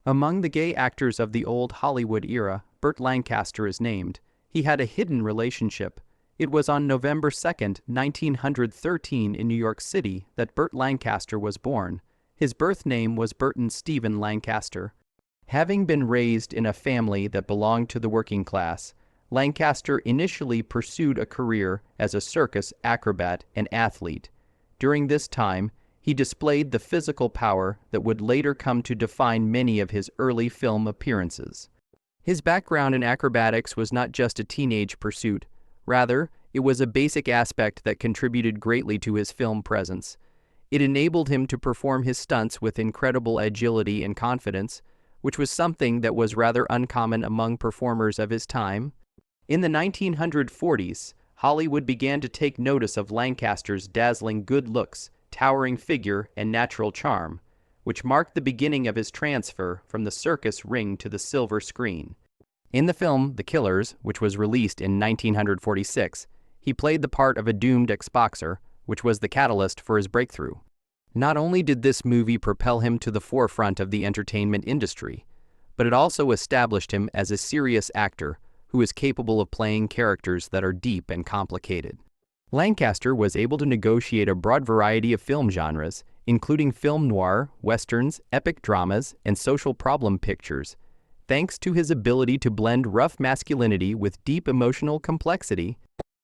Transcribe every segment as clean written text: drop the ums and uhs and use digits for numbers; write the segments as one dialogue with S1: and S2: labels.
S1: Among the gay actors of the old Hollywood era, Burt Lancaster is named. He had a hidden relationship. It was on November 2nd, 1913 in New York City that Burt Lancaster was born. His birth name was Burton Stephen Lancaster. Having been raised in a family that belonged to the working class, Lancaster initially pursued a career as a circus acrobat and athlete. During this time, he displayed the physical power that would later come to define many of his early film appearances. His background in acrobatics was not just a teenage pursuit. Rather, it was a basic aspect that contributed greatly to his film presence. It enabled him to perform his stunts with incredible agility and confidence, which was something that was rather uncommon among performers of his time. In the 1940s, Hollywood began to take notice of Lancaster's dazzling good looks, towering figure, and natural charm, which marked the beginning of his transfer from the circus ring to the silver screen. In the film The Killers, which was released in 1946, he played the part of a doomed ex-boxer, which was the catalyst for his breakthrough. Not only did this movie propel him to the forefront of the entertainment industry, but it also established him as a serious actor who is capable of playing characters that are deep and complicated. Lancaster was able to negotiate a broad variety of film genres, including film noir, westerns, epic dramas, and social problem pictures, thanks to his ability to blend rough masculinity with deep emotional complexity.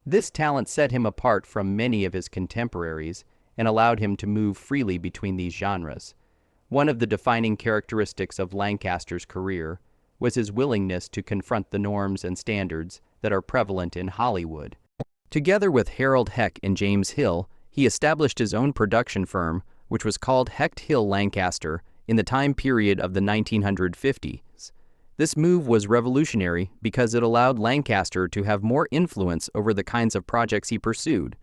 S1: This talent set him apart from many of his contemporaries and allowed him to move freely between these genres. One of the defining characteristics of Lancaster's career was his willingness to confront the norms and standards that are prevalent in Hollywood. Together with Harold Heck and James Hill, he established his own production firm, which was called Hecht Hill Lancaster, in the time period of the 1950s. This move was revolutionary because it allowed Lancaster to have more influence over the kinds of projects he pursued.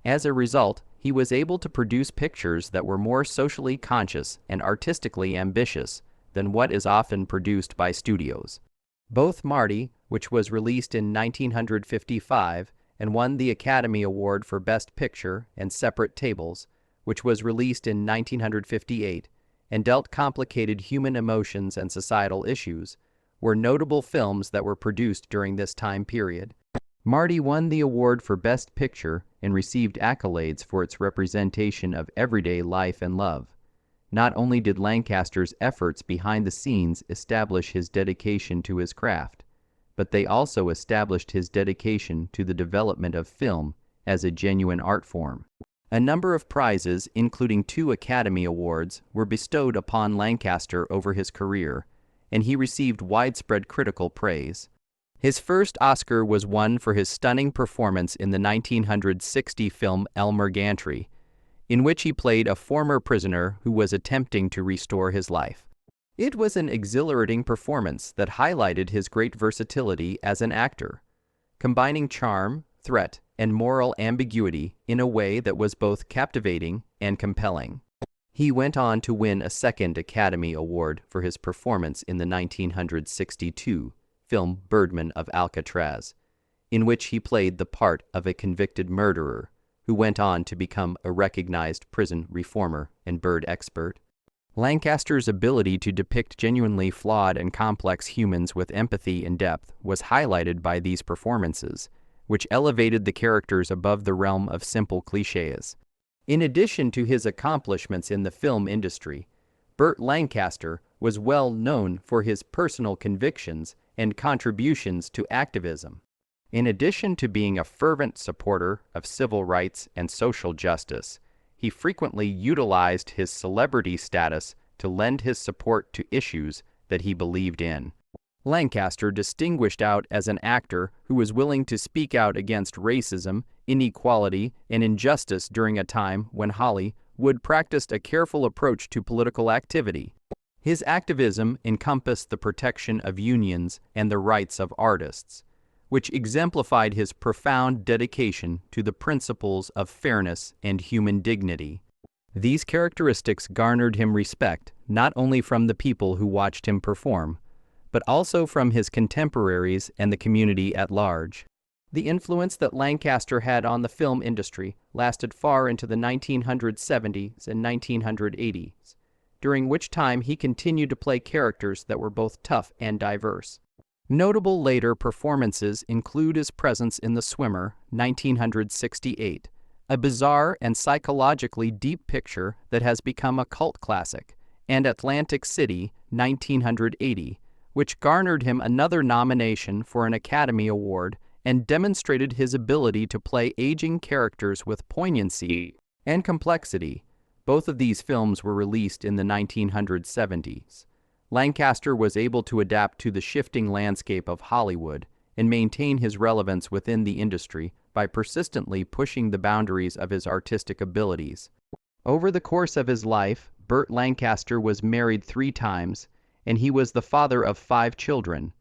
S1: As a result, he was able to produce pictures that were more socially conscious and artistically ambitious than what is often produced by studios. Both Marty, which was released in 1955, and won the Academy Award for Best Picture, and Separate Tables, which was released in 1958, and dealt complicated human emotions and societal issues, were notable films that were produced during this time period. Marty won the award for Best Picture and received accolades for its representation of everyday life and love. Not only did Lancaster's efforts behind the scenes establish his dedication to his craft, but they also established his dedication to the development of film as a genuine art form. A number of prizes, including 2 Academy Awards, were bestowed upon Lancaster over his career, and he received widespread critical praise. His first Oscar was won for his stunning performance in the 1960 film Elmer Gantry, in which he played a former prisoner who was attempting to restore his life. It was an exhilarating performance that highlighted his great versatility as an actor, combining charm, threat, and moral ambiguity in a way that was both captivating and compelling. He went on to win a second Academy Award for his performance in the 1962 film Birdman of Alcatraz, in which he played the part of a convicted murderer who went on to become a recognized prison reformer and bird expert. Lancaster's ability to depict genuinely flawed and complex humans with empathy and depth was highlighted by these performances, which elevated the characters above the realm of simple clichés. In addition to his accomplishments in the film industry, Burt Lancaster was well known for his personal convictions and contributions to activism. In addition to being a fervent supporter of civil rights and social justice, he frequently utilized his celebrity status to lend his support to issues that he believed in. Lancaster distinguished out as an actor who was willing to speak out against racism, inequality, and injustice during a time when Hollywood practiced a careful approach to political activity. His activism encompassed the protection of unions and the rights of artists, which exemplified his profound dedication to the principles of fairness and human dignity. These characteristics garnered him respect not only from the people who watched him perform, but also from his contemporaries and the community at large. The influence that Lancaster had on the film industry lasted far into the 1970s and 1980s. during which time he continued to play characters that were both tough and diverse. Notable later performances include his presence in The Swimmer, 1968, a bizarre and psychologically deep picture that has become a cult classic, and Atlantic City, 1980, which garnered him another nomination for an Academy Award and demonstrated his ability to play aging characters with poignancy and complexity. Both of these films were released in the 1970s. Lancaster was able to adapt to the shifting landscape of Hollywood and maintain his relevance within the industry by persistently pushing the boundaries of his artistic abilities. Over the course of his life, Burt Lancaster was married 3 times, and he was the father of 5 children.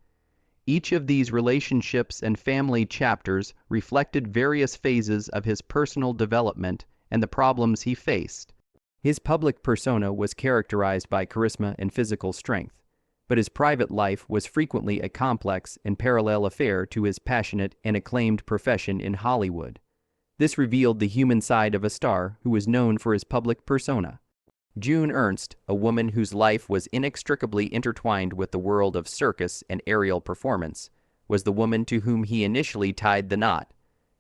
S1: Each of these relationships and family chapters reflected various phases of his personal development and the problems he faced. His public persona was characterized by charisma and physical strength, but his private life was frequently a complex and parallel affair to his passionate and acclaimed profession in Hollywood. This revealed the human side of a star who was known for his public persona. June Ernst, a woman whose life was inextricably intertwined with the world of circus and aerial performance, was the woman to whom he initially tied the knot.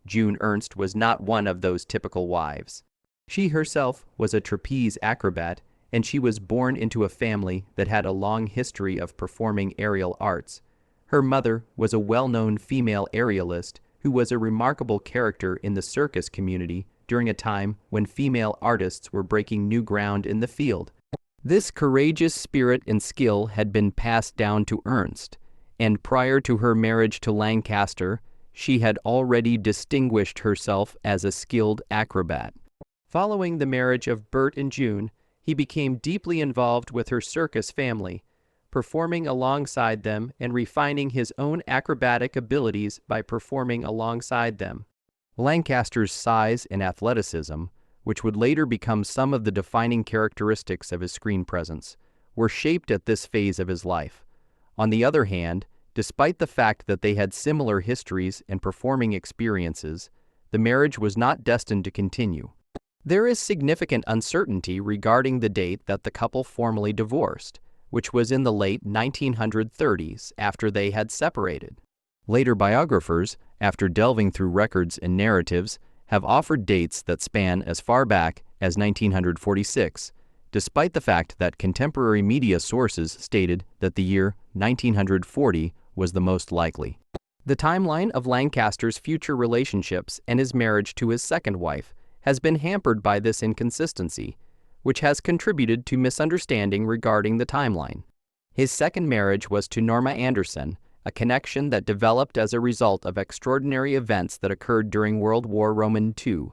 S1: June Ernst was not one of those typical wives. She herself was a trapeze acrobat, and she was born into a family that had a long history of performing aerial arts. Her mother was a well-known female aerialist who was a remarkable character in the circus community during a time when female artists were breaking new ground in the field. This courageous spirit and skill had been passed down to Ernst, and prior to her marriage to Lancaster, she had already distinguished herself as a skilled acrobat. Following the marriage of Burt and June, he became deeply involved with her circus family, performing alongside them and refining his own acrobatic abilities by performing alongside them. Lancaster's size and athleticism, which would later become some of the defining characteristics of his screen presence, were shaped at this phase of his life. On the other hand, despite the fact that they had similar histories and performing experiences, the marriage was not destined to continue. There is significant uncertainty regarding the date that the couple formally divorced, which was in the late 1930s after they had separated. Later biographers, after delving through records and narratives, have offered dates that span as far back as 1946, despite the fact that contemporary media sources stated that the year 1940 was the most likely. The timeline of Lancaster's future relationships and his marriage to his second wife has been hampered by this inconsistency, which has contributed to misunderstanding regarding the timeline. His second marriage was to Norma Anderson, a connection that developed as a result of extraordinary events that occurred during World War II.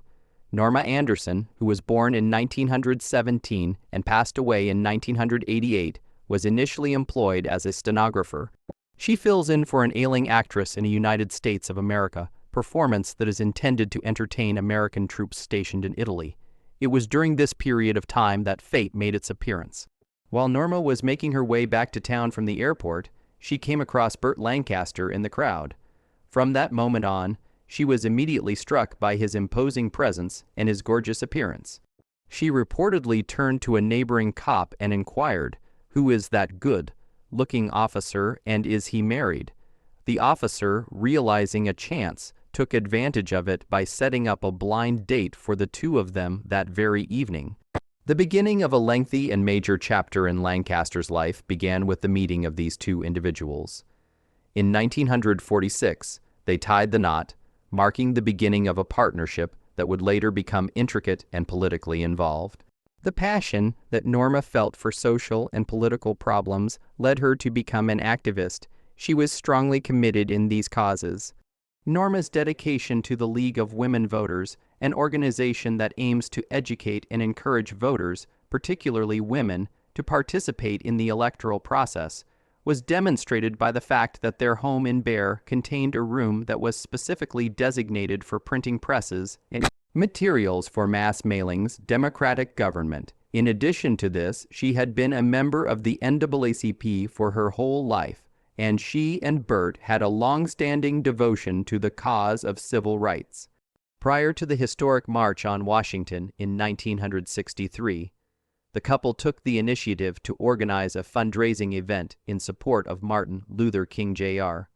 S1: Norma Anderson, who was born in 1917 and passed away in 1988, was initially employed as a stenographer. She fills in for an ailing actress in a United States of America performance that is intended to entertain American troops stationed in Italy. It was during this period of time that fate made its appearance. While Norma was making her way back to town from the airport, she came across Burt Lancaster in the crowd. From that moment on, she was immediately struck by his imposing presence and his gorgeous appearance. She reportedly turned to a neighboring cop and inquired, "Who is that good-looking officer, and is he married?" The officer, realizing a chance, took advantage of it by setting up a blind date for the two of them that very evening. The beginning of a lengthy and major chapter in Lancaster's life began with the meeting of these two individuals. In 1946, they tied the knot, marking the beginning of a partnership that would later become intricate and politically involved. The passion that Norma felt for social and political problems led her to become an activist. She was strongly committed in these causes. Norma's dedication to the League of Women Voters, an organization that aims to educate and encourage voters, particularly women, to participate in the electoral process, was demonstrated by the fact that their home in Bear contained a room that was specifically designated for printing presses and materials for mass mailings, democratic government. In addition to this, she had been a member of the NAACP for her whole life, and she and Burt had a long-standing devotion to the cause of civil rights. Prior to the historic March on Washington in 1963, the couple took the initiative to organize a fundraising event in support of Martin Luther King Jr.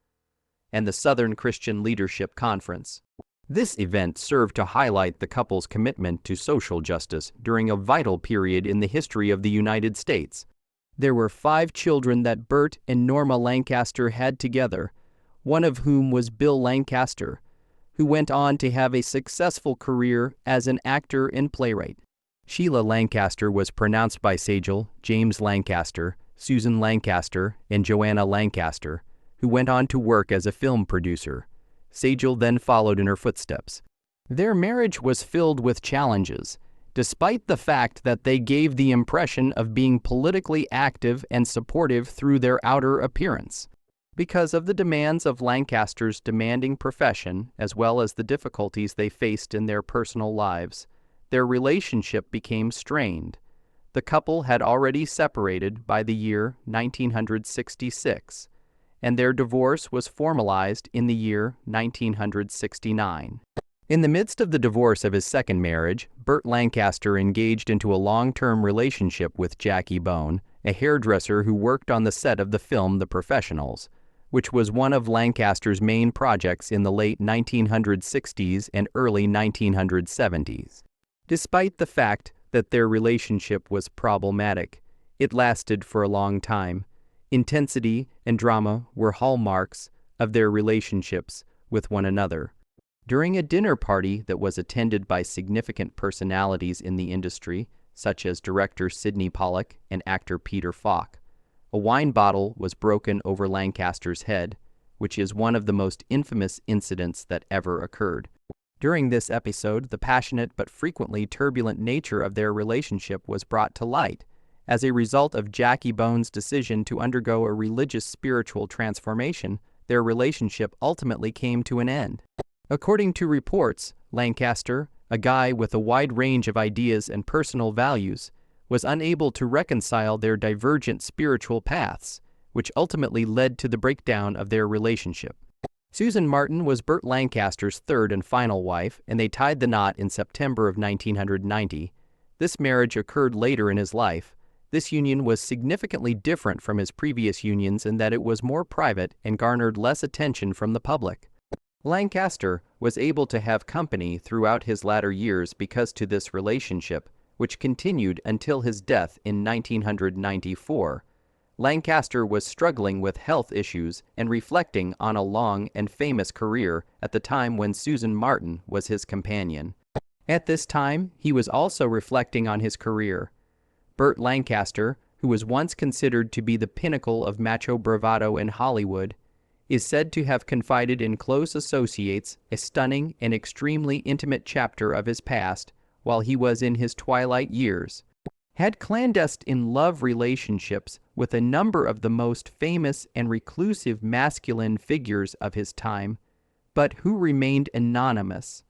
S1: and the Southern Christian Leadership Conference. This event served to highlight the couple's commitment to social justice during a vital period in the history of the United States. There were 5 children that Burt and Norma Lancaster had together, one of whom was Bill Lancaster, who went on to have a successful career as an actor and playwright. Sheila Lancaster was pronounced by Sajal, James Lancaster, Susan Lancaster, and Joanna Lancaster, who went on to work as a film producer. Sajal then followed in her footsteps. Their marriage was filled with challenges, despite the fact that they gave the impression of being politically active and supportive through their outer appearance. Because of the demands of Lancaster's demanding profession, as well as the difficulties they faced in their personal lives, their relationship became strained. The couple had already separated by the year 1966, and their divorce was formalized in the year 1969. In the midst of the divorce of his second marriage, Burt Lancaster engaged into a long-term relationship with Jackie Bone, a hairdresser who worked on the set of the film The Professionals, which was one of Lancaster's main projects in the late 1960s and early 1970s. Despite the fact that their relationship was problematic, it lasted for a long time. Intensity and drama were hallmarks of their relationships with one another. During a dinner party that was attended by significant personalities in the industry, such as director Sidney Pollack and actor Peter Falk, a wine bottle was broken over Lancaster's head, which is one of the most infamous incidents that ever occurred. During this episode, the passionate but frequently turbulent nature of their relationship was brought to light. As a result of Jackie Bone's decision to undergo a religious spiritual transformation, their relationship ultimately came to an end. According to reports, Lancaster, a guy with a wide range of ideas and personal values, was unable to reconcile their divergent spiritual paths, which ultimately led to the breakdown of their relationship. Susan Martin was Burt Lancaster's third and final wife, and they tied the knot in September of 1990. This marriage occurred later in his life. This union was significantly different from his previous unions in that it was more private and garnered less attention from the public. Lancaster was able to have company throughout his latter years because to this relationship, which continued until his death in 1994. Lancaster was struggling with health issues and reflecting on a long and famous career at the time when Susan Martin was his companion. At this time, he was also reflecting on his career. Burt Lancaster, who was once considered to be the pinnacle of macho bravado in Hollywood, is said to have confided in close associates a stunning and extremely intimate chapter of his past while he was in his twilight years. Had clandestine love relationships with a number of the most famous and reclusive masculine figures of his time, but who remained anonymous.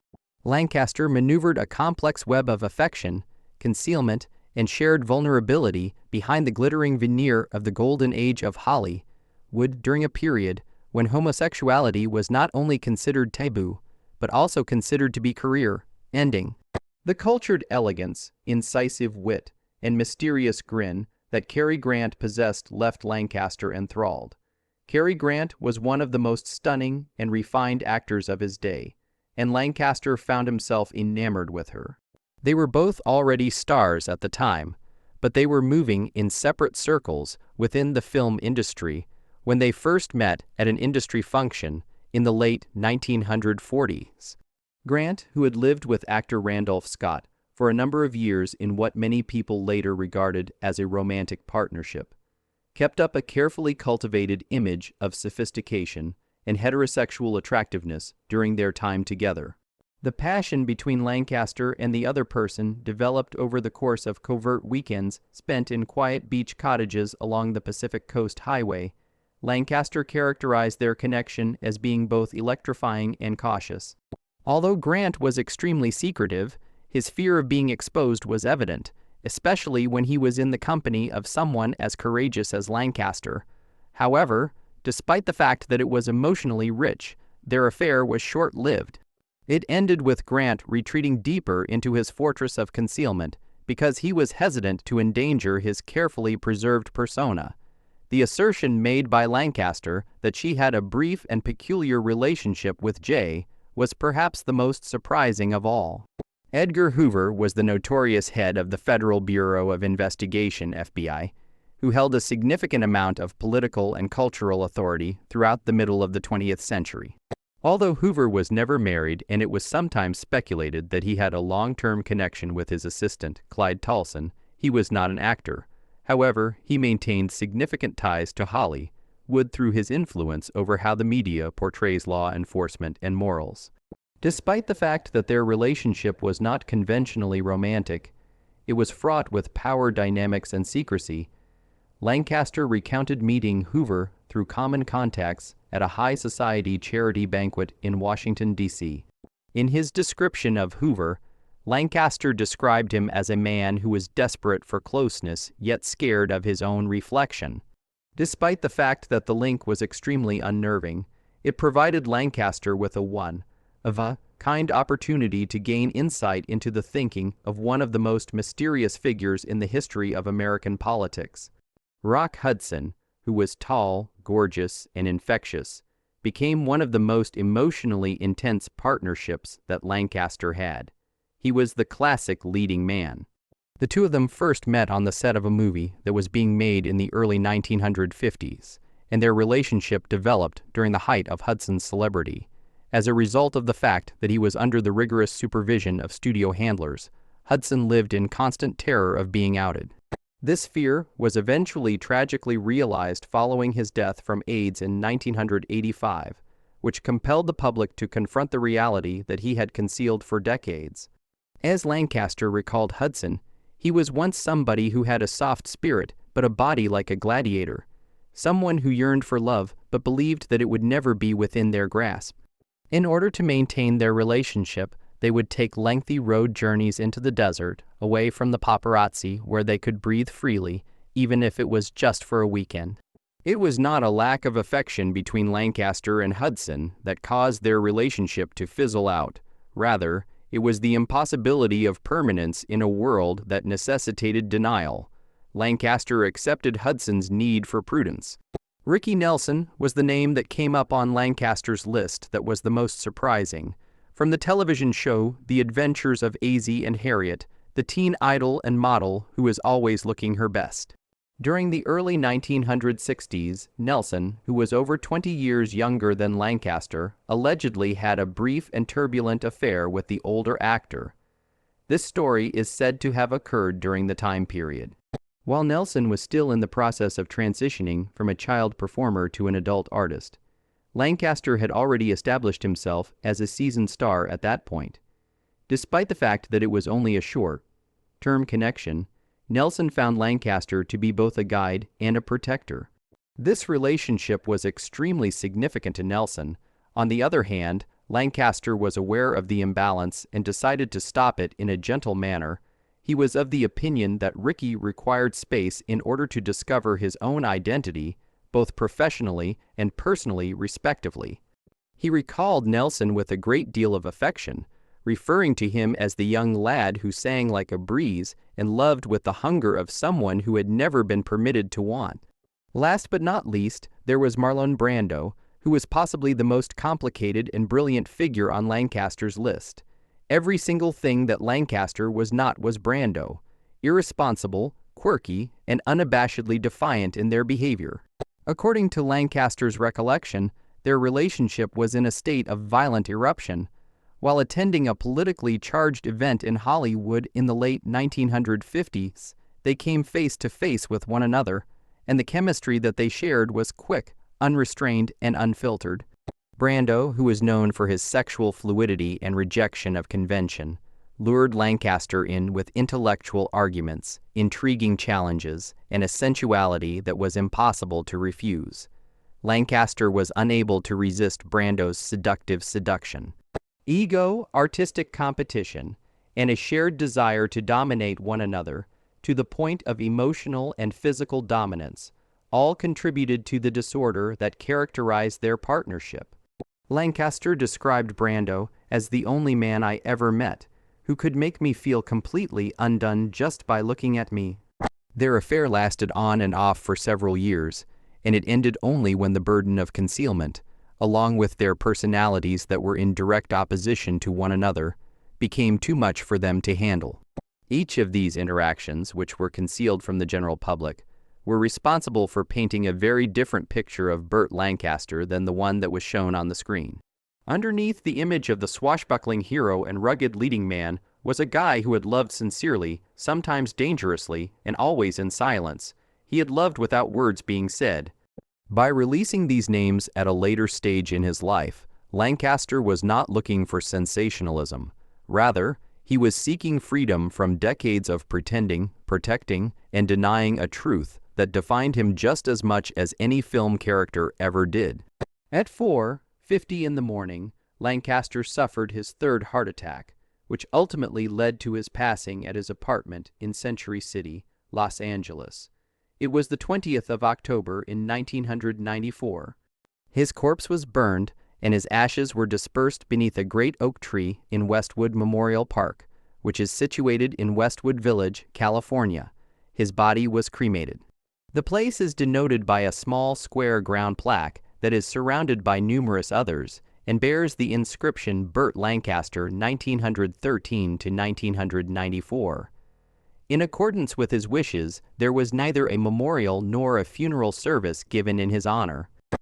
S1: Lancaster maneuvered a complex web of affection, concealment, and shared vulnerability behind the glittering veneer of the golden age of Hollywood during a period when homosexuality was not only considered taboo, but also considered to be career-ending. The cultured elegance, incisive wit, and mysterious grin that Cary Grant possessed left Lancaster enthralled. Cary Grant was one of the most stunning and refined actors of his day, and Lancaster found himself enamored with her. They were both already stars at the time, but they were moving in separate circles within the film industry when they first met at an industry function in the late 1940s. Grant, who had lived with actor Randolph Scott for a number of years in what many people later regarded as a romantic partnership, kept up a carefully cultivated image of sophistication and heterosexual attractiveness during their time together. The passion between Lancaster and the other person developed over the course of covert weekends spent in quiet beach cottages along the Pacific Coast Highway. Lancaster characterized their connection as being both electrifying and cautious. Although Grant was extremely secretive, his fear of being exposed was evident, especially when he was in the company of someone as courageous as Lancaster. However, despite the fact that it was emotionally rich, their affair was short-lived. It ended with Grant retreating deeper into his fortress of concealment, because he was hesitant to endanger his carefully preserved persona. The assertion made by Lancaster that she had a brief and peculiar relationship with Jay was perhaps the most surprising of all. Edgar Hoover was the notorious head of the Federal Bureau of Investigation, FBI, who held a significant amount of political and cultural authority throughout the middle of the 20th century. Although Hoover was never married, and it was sometimes speculated that he had a long-term connection with his assistant, Clyde Tolson, he was not an actor. However, he maintained significant ties to Hollywood through his influence over how the media portrays law enforcement and morals. Despite the fact that their relationship was not conventionally romantic, it was fraught with power dynamics and secrecy. Lancaster recounted meeting Hoover through common contacts at a high society charity banquet in Washington, D.C. In his description of Hoover, Lancaster described him as a man who was desperate for closeness yet scared of his own reflection. Despite the fact that the link was extremely unnerving, it provided Lancaster with a kind opportunity to gain insight into the thinking of one of the most mysterious figures in the history of American politics. Rock Hudson, who was tall, gorgeous, and infectious, became one of the most emotionally intense partnerships that Lancaster had. He was the classic leading man. The two of them first met on the set of a movie that was being made in the early 1950s, and their relationship developed during the height of Hudson's celebrity. As a result of the fact that he was under the rigorous supervision of studio handlers, Hudson lived in constant terror of being outed. This fear was eventually tragically realized following his death from AIDS in 1985, which compelled the public to confront the reality that he had concealed for decades. As Lancaster recalled Hudson, he was once somebody who had a soft spirit but a body like a gladiator, someone who yearned for love but believed that it would never be within their grasp. In order to maintain their relationship, they would take lengthy road journeys into the desert, away from the paparazzi, where they could breathe freely, even if it was just for a weekend. It was not a lack of affection between Lancaster and Hudson that caused their relationship to fizzle out. Rather, it was the impossibility of permanence in a world that necessitated denial. Lancaster accepted Hudson's need for prudence. Ricky Nelson was the name that came up on Lancaster's list that was the most surprising. From the television show The Adventures of Azzie and Harriet, the teen idol and model who is always looking her best. During the early 1960s, Nelson, who was over 20 years younger than Lancaster, allegedly had a brief and turbulent affair with the older actor. This story is said to have occurred during the time period. While Nelson was still in the process of transitioning from a child performer to an adult artist, Lancaster had already established himself as a seasoned star at that point. Despite the fact that it was only a short-term connection, Nelson found Lancaster to be both a guide and a protector. This relationship was extremely significant to Nelson. On the other hand, Lancaster was aware of the imbalance and decided to stop it in a gentle manner. He was of the opinion that Ricky required space in order to discover his own identity, both professionally and personally, respectively. He recalled Nelson with a great deal of affection, referring to him as the young lad who sang like a breeze and loved with the hunger of someone who had never been permitted to want. Last but not least, there was Marlon Brando, who was possibly the most complicated and brilliant figure on Lancaster's list. Every single thing that Lancaster was not was Brando: irresponsible, quirky, and unabashedly defiant in their behavior. According to Lancaster's recollection, their relationship was in a state of violent eruption. While attending a politically charged event in Hollywood in the late 1950s, they came face to face with one another, and the chemistry that they shared was quick, unrestrained, and unfiltered. Brando, who was known for his sexual fluidity and rejection of convention, lured Lancaster in with intellectual arguments, intriguing challenges, and a sensuality that was impossible to refuse. Lancaster was unable to resist Brando's seductive seduction. Ego, artistic competition, and a shared desire to dominate one another, to the point of emotional and physical dominance, all contributed to the disorder that characterized their partnership. Lancaster described Brando as the only man I ever met who could make me feel completely undone just by looking at me. Their affair lasted on and off for several years, and it ended only when the burden of concealment, along with their personalities that were in direct opposition to one another, became too much for them to handle. Each of these interactions, which were concealed from the general public, were responsible for painting a very different picture of Burt Lancaster than the one that was shown on the screen. Underneath the image of the swashbuckling hero and rugged leading man was a guy who had loved sincerely, sometimes dangerously, and always in silence. He had loved without words being said. By releasing these names at a later stage in his life, Lancaster was not looking for sensationalism. Rather, he was seeking freedom from decades of pretending, protecting, and denying a truth that defined him just as much as any film character ever did. At 4:50 in the morning, Lancaster suffered his third heart attack, which ultimately led to his passing at his apartment in Century City, Los Angeles. It was the 20th of October in 1994. His corpse was burned, and his ashes were dispersed beneath a great oak tree in Westwood Memorial Park, which is situated in Westwood Village, California. His body was cremated. The place is denoted by a small square ground plaque that is surrounded by numerous others and bears the inscription Burt Lancaster 1913 to 1994. In accordance with his wishes, there was neither a memorial nor a funeral service given in his honor.